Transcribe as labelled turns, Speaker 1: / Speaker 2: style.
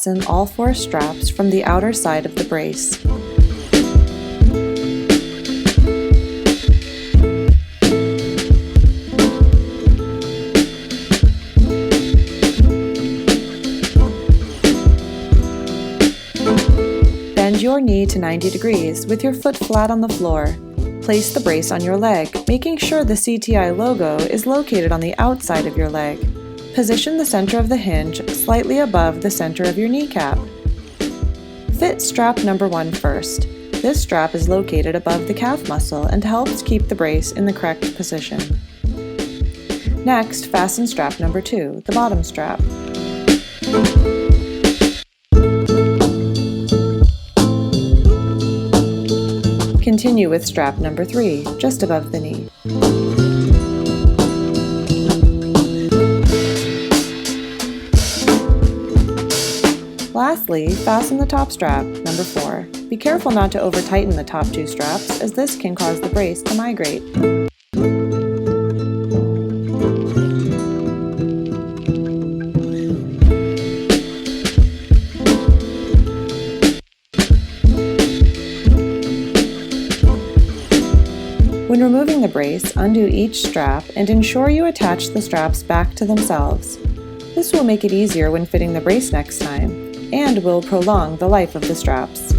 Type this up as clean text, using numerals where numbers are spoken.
Speaker 1: unfasten all 4 straps from the outer side of the brace. Bend your knee to 90 degrees with your foot flat on the floor. Place the brace on your leg, making sure the CTi logo is located on the outside of your leg. Position the center of the hinge slightly above the center of your kneecap. Fit strap number 1 first. This strap is located above the calf muscle and helps keep the brace in the correct position. Next, fasten strap number 2, the bottom strap. Continue with strap number 3, just above the knee. Lastly, fasten the top strap, number 4. Be careful not to over-tighten the top 2 straps, as this can cause the brace to migrate. When removing the brace, undo each strap and ensure you attach the straps back to themselves. This will make it easier when fitting the brace next time, and will prolong the life of the straps.